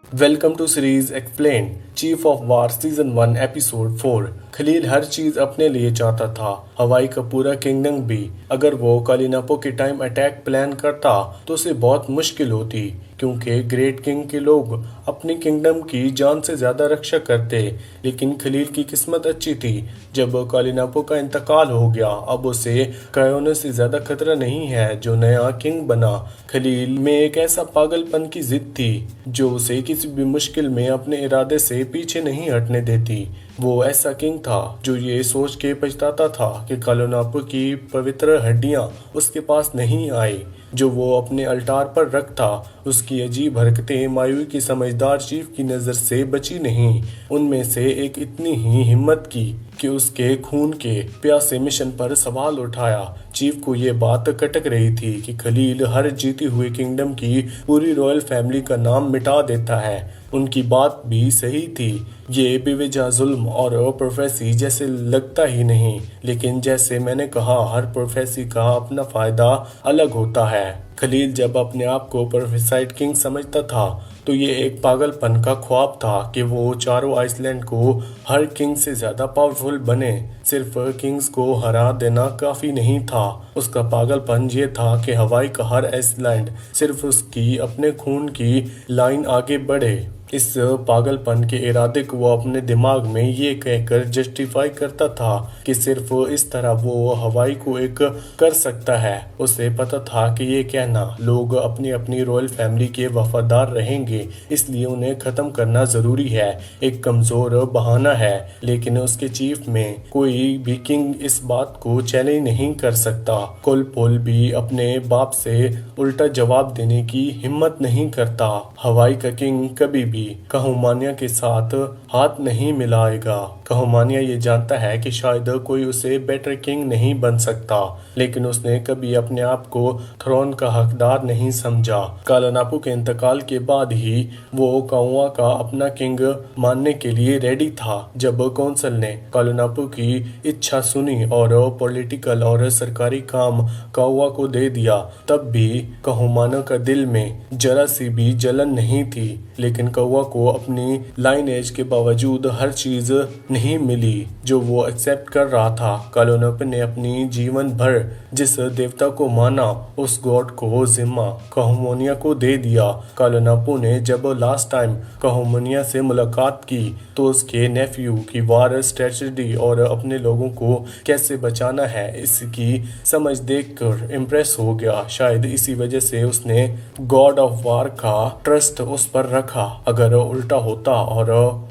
Welcome to series explain chief of war season 1 episode 4। Khalil हर चीज अपने लिए चाहता था, हवाई का पूरा किंगडम भी। अगर वो कालिनापो के टाइम अटैक प्लान करता तो उसे बहुत मुश्किल होती, क्योंकि ग्रेट किंग के लोग अपनी किंगडम की जान से ज्यादा रक्षा करते। लेकिन खलील की किस्मत अच्छी थी। जब कालिनापो का इंतकाल हो गया, अब उसे कायोनो से ज्यादा खतरा नहीं है जो नया किंग बना। खलील में एक ऐसा पागलपन की जिद थी जो उसे किसी भी मुश्किल में अपने इरादे से पीछे नहीं हटने देती। वो ऐसा किंग था जो ये सोच के पछताता था कि कालिनापो की पवित्र हड्डियां उसके पास नहीं आई जो वो अपने अल्टार पर रखता। उसकी अजीब हरकतें मायूई की समझदार चीफ की नज़र से बची नहीं। उनमें से एक इतनी ही हिम्मत की कि उसके खून के प्यासे मिशन पर सवाल उठाया। चीफ को ये बात खटक रही थी कि खलील हर जीती हुई किंगडम की पूरी रॉयल फैमिली का नाम मिटा देता है। उनकी बात भी सही थी। ये बेवजह जुल्म और प्रोफेसी जैसे लगता ही नहीं, लेकिन जैसे मैंने कहा, हर प्रोफेसी का अपना फायदा अलग होता है। खलील जब अपने आप को प्रोफेसाइड किंग समझता था तो ये एक पागलपन का ख्वाब था कि वो चारों आइसलैंड को हर किंग से ज्यादा पावरफुल बने। सिर्फ किंग्स को हरा देना काफी नहीं था। उसका पागलपन ये था कि हवाई का हर आइसलैंड सिर्फ उसकी अपने खून की लाइन आगे बढ़े। इस पागलपन के इरादे को वो अपने दिमाग में ये कहकर जस्टिफाई करता था कि सिर्फ इस तरह वो हवाई को एक कर सकता है। उसे पता था कि ये कहना लोग अपनी अपनी रॉयल फैमिली के वफादार रहेंगे, इसलिए उन्हें खत्म करना जरूरी है। एक कमजोर बहाना है, लेकिन उसके चीफ में कोई भी किंग इस बात को चैलेंज नहीं कर सकता। कोलपोल भी अपने बाप से उल्टा जवाब देने की हिम्मत नहीं करता। हवाई का किंग कभी भी कहूमानिया के साथ हाथ नहीं मिलाएगा। कहूमानिया ये जानता है कि शायद कोई उसे बेटर किंग नहीं बन सकता, लेकिन उसने कभी अपने आप को थ्रोन का हकदार नहीं समझा। कालिनापो के इंतकाल के बाद ही वो काउआ का अपना किंग मानने के लिए रेडी था। जब कौंसल ने कालिनापो की इच्छा सुनी और पॉलिटिकल और सरकारी काम काउआ को दे दिया, तब भी कहूमाना का दिल में जरा सी भी जलन नहीं थी। लेकिन कौवा को अपनी लाइनेज के बावजूद हर चीज नहीं मिली जो वो एक्सेप्ट कर रहा था। कालिनापो ने अपनी जीवन भर जिस देवता को माना, उस गॉड को जिम्मा कहूमोनिया को दे दिया। कालिनापो ने जब लास्ट टाइम कहूमोनिया से मुलाकात की तो उसके नेफ्यू की वार स्ट्रेटजी और अपने लोगों को कैसे बचाना है इसकी समझ देखकर इम्प्रेस हो गया। शायद इसी वजह से उसने गॉड ऑफ वार का ट्रस्ट उस पर रखा। अगर उल्टा होता और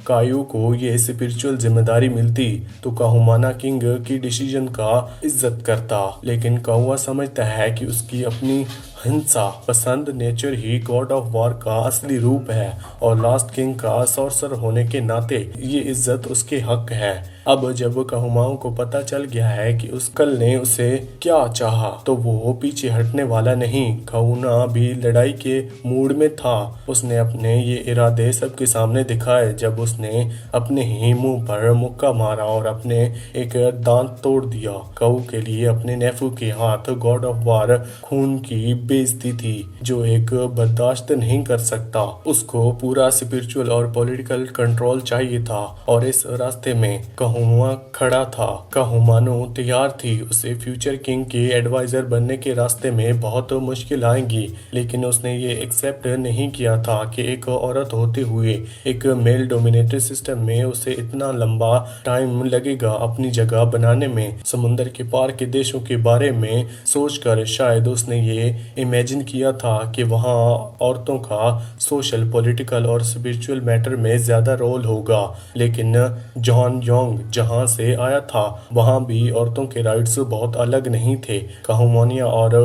कायू को ये स्पिरिचुअल जिम्मेदारी मिलती तो काहुमाना किंग की डिसीजन का इज्जत करता। लेकिन काहुआ समझता है कि उसकी अपनी हिंसा पसंद nature he God of war का असली रूप है और लास्ट किंग का सॉर्सर होने के नाते ये इज्जत उसके हक है। अब जब कहूमाओं को पता चल गया है कि उस कल ने उसे क्या चाहा तो वो पीछे हटने वाला नहीं। कहूना भी लड़ाई के मूड में था। उसने अपने ये इरादे सबके सामने दिखाए जब उसने अपने ही मुंह पर मुक्का मारा और अपने एक दांत तोड़ दिया। कहू के लिए अपने नेफू के हाथ गॉड ऑफ वार खून की बेइज्जती थी जो एक बर्दाश्त नहीं कर सकता। उसको पूरा स्पिरिचुअल और पॉलिटिकल कंट्रोल चाहिए था और इस रास्ते में कहूमा खड़ा था। कहूमानो तैयार थी। उसे फ्यूचर किंग के एडवाइजर बनने के रास्ते में बहुत मुश्किल आएंगी, लेकिन उसने ये एक्सेप्ट नहीं किया था कि एक औरत होते हुए एक मेल डोमिनेटेड सिस्टम में उसे इतना लंबा टाइम लगेगा अपनी जगह बनाने में। समुंदर के पार के देशों के बारे में सोचकर शायद उसने ये इमेजिन किया था कि वहाँ औरतों का सोशल, पॉलिटिकल और स्पिरिचुअल मैटर में ज्यादा रोल होगा। लेकिन जॉन योंग जहाँ से आया था वहाँ भी औरतों के राइट्स बहुत अलग नहीं थे। कहूमोनिया और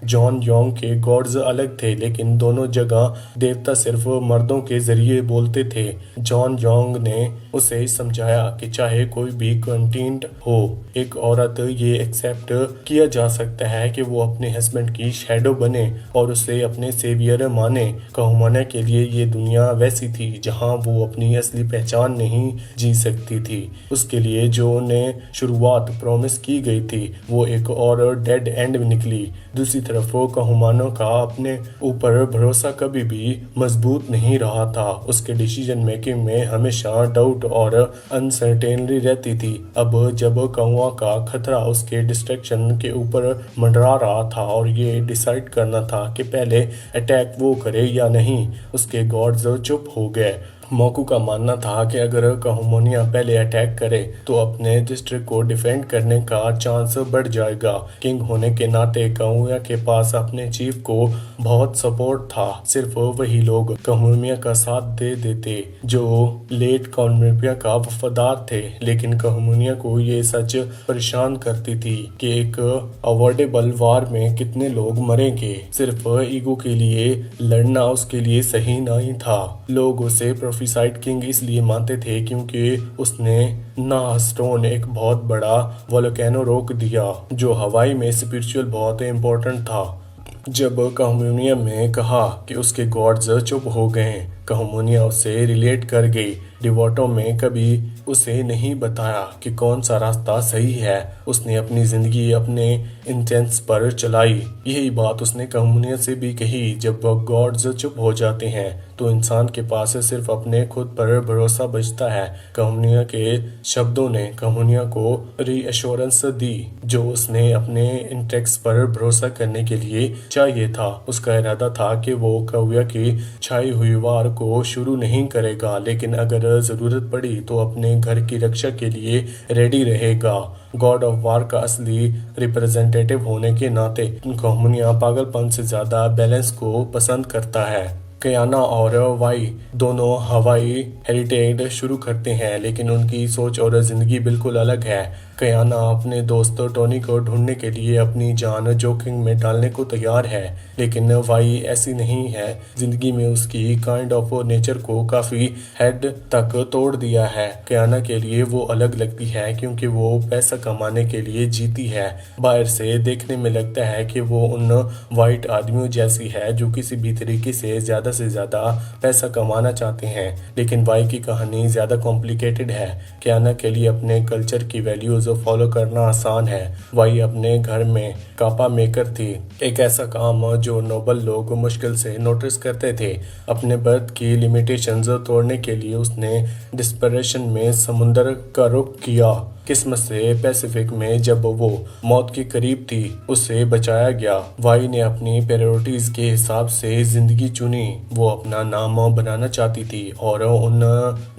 जॉन योंग के गॉड्स अलग थे, लेकिन दोनों जगह देवता सिर्फ मर्दों के जरिए बोलते थे। जॉन योंग ने उसे समझाया कि चाहे कोई भी कंटेंट हो, एक औरत ये एक्सेप्ट किया जा सकता है कि वो अपने हस्बैंड की शैडो बने और उसे अपने सेवियर माने। कहूमोनिया के लिए ये दुनिया वैसी थी जहाँ वो अपनी असली पहचान नहीं जी सकती थी। उसके लिए जो ने शुरुआत प्रॉमिस की गई थी वो एक और डेड एंड निकली। दूसरी तरफ कहमानो का अपने ऊपर भरोसा कभी भी मजबूत नहीं रहा था। उसके डिसीजन मेकिंग में हमेशा डाउट और अनसर्टेनली रहती थी। अब जब कौआ का खतरा उसके डिस्ट्रैक्शन के ऊपर मंडरा रहा था और ये डिसाइड करना था कि पहले अटैक वो करे या नहीं, उसके गॉड्स चुप हो गए। मोकू का मानना था कि अगर कहमोनिया पहले अटैक करे तो अपने डिस्ट्रिक्ट को डिफेंड करने का चांस बढ़ जाएगा। किंग होने के नाते कहूमिया के पास अपने चीफ को बहुत सपोर्ट था। सिर्फ वही लोग कहूमिया का साथ दे देते जो लेट कहूमिया का वफादार थे। लेकिन कहूमिया को ये सच परेशान करती थी कि एक अवॉइडेबल वार में कितने लोग मरेंगे। सिर्फ ईगो के लिए लड़ना उसके लिए सही नहीं था। लोग उसे प्रोफेसाइड किंग इसलिए मानते थे क्योंकि उसने नाहस्टोन एक बहुत बड़ा वोल्केनो रोक दिया जो हवाई में स्पिरिचुअल बहुत इम्पोर्टेंट था। जब कहमोनिया ने कहा कि उसके गॉड्स चुप हो गए, कहमोनिया उससे रिलेट कर गई। डिवोटो में कभी उसे नहीं बताया कि कौन सा रास्ता सही है। उसने अपनी जिंदगी अपने इंटेंस पर चलाई। यही बात उसने कहमोनिया से भी कही। जब गॉड्स चुप हो जाते हैं तो इंसान के पास सिर्फ अपने खुद पर भरोसा बचता है। कहमोनिया के शब्दों ने कहमोनिया को रीअश्योरेंस दी जो उसने अपने इंटेक्स पर भरोसा करने के लिए चाहिए था। उसका इरादा था कि वो कौया की छाई हुई वार को शुरू नहीं करेगा, लेकिन अगर जरूरत पड़ी तो अपने घर की रक्षा के लिए रेडी रहेगा। गॉड ऑफ वार का असली रिप्रेजेंटेटिव होने के नाते कहमोनिया पागलपन से ज्यादा बैलेंस को पसंद करता है। कयाना और वाई दोनों हवाई हेरिटेज शुरू करते हैं, लेकिन उनकी सोच और जिंदगी बिल्कुल अलग है। कयाना अपने दोस्त टोनी को ढूंढने के लिए अपनी जान जोखिम में डालने को तैयार है, लेकिन वाई ऐसी नहीं है। जिंदगी में उसकी काइंड ऑफ नेचर को काफी हद तक तोड़ दिया है। कयाना के लिए वो अलग लगती है क्योंकि वो पैसा कमाने के लिए जीती है। बाहर से देखने में लगता है कि वो उन वाइट आदमियों जैसी है जो किसी भी तरीके से ज्यादा पैसा कमाना चाहते हैं, लेकिन वाई की कहानी ज्यादा कॉम्प्लिकेटेड है। कयाना के लिए अपने कल्चर की वैल्यूज फॉलो करना आसान है। वाई अपने घर में कापा मेकर थी, एक ऐसा काम जो नोबल लोग मुश्किल से नोटिस करते थे। अपने बर्थ की लिमिटेशंस तोड़ने के लिए उसने डिस्परेशन में समुद्र का रुख किया। किस्मत से पैसिफिक में जब वो मौत के करीब थी उसे बचाया गया। वाई ने अपनी प्रायोरिटीज के हिसाब से जिंदगी चुनी। वो अपना नाम बनाना चाहती थी और उन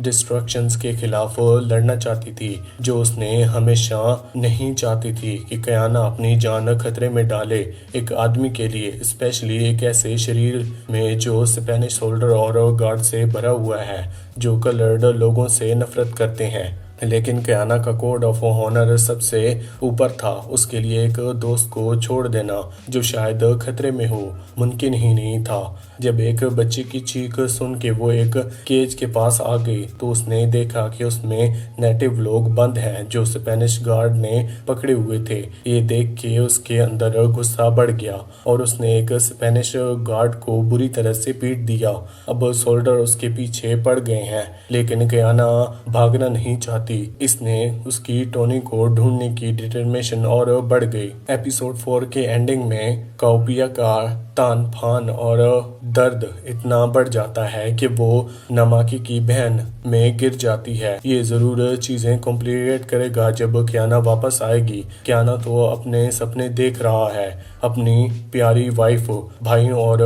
डिस्ट्रक्शंस के खिलाफ लड़ना चाहती थी जो उसने हमेशा नहीं चाहती थी कि कयाना अपनी जान खतरे में डाले। एक आदमी के लिए, स्पेशली एक ऐसे शरीर में जो स्पेनिश सोल्जर और गार्ड से भरा हुआ है जो कलर्ड लोगों से नफरत करते हैं। लेकिन कयाना का कोड ऑफ ऑनर सबसे ऊपर था। उसके लिए एक दोस्त को छोड़ देना जो शायद खतरे में हो मुमकिन ही नहीं था। जब एक बच्चे की चीख सुन के वो एक केज के पास आ गई तो उसने देखा कि उसमें नेटिव लोग बंद हैं जो स्पेनिश गार्ड ने पकड़े हुए थे। ये देख के उसके अंदर गुस्सा बढ़ गया और उसने एक स्पेनिश गार्ड को बुरी तरह से पीट दिया। अब सोल्जर उसके पीछे पड़ गए हैं, लेकिन कयाना भागना नहीं चाहती। इसने उसकी टोनी को ढूंढने की डिटरमिनेशन और बढ़ गई। एपिसोड 4 के एंडिंग में काउपिया का तान फान और दर्द इतना बढ़ जाता है कि वो नमाकी की बहन में गिर जाती है। ये जरूर चीजें कॉम्प्लिकेट करेगा जब कयाना वापस आएगी। कयाना तो अपने सपने देख रहा है, अपनी प्यारी वाइफ, भाइयों और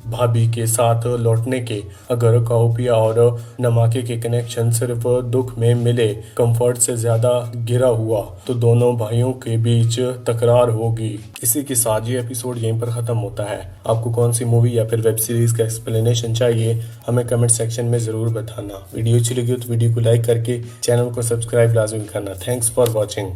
भाभी के साथ लौटने के। अगर काउपिया और नमाके के कनेक्शन सिर्फ दुख में मिले, कंफर्ट से ज्यादा गिरा हुआ, तो दोनों भाइयों के बीच तकरार होगी। इसी के साथ ये एपिसोड यहीं पर खत्म होता है। आपको कौन सी मूवी या फिर वेब सीरीज का एक्सप्लेनेशन चाहिए हमें कमेंट सेक्शन में जरूर बताना। वीडियो अच्छी लगी तो वीडियो को लाइक करके चैनल को सब्सक्राइब लाजमी करना। Thanks for watching.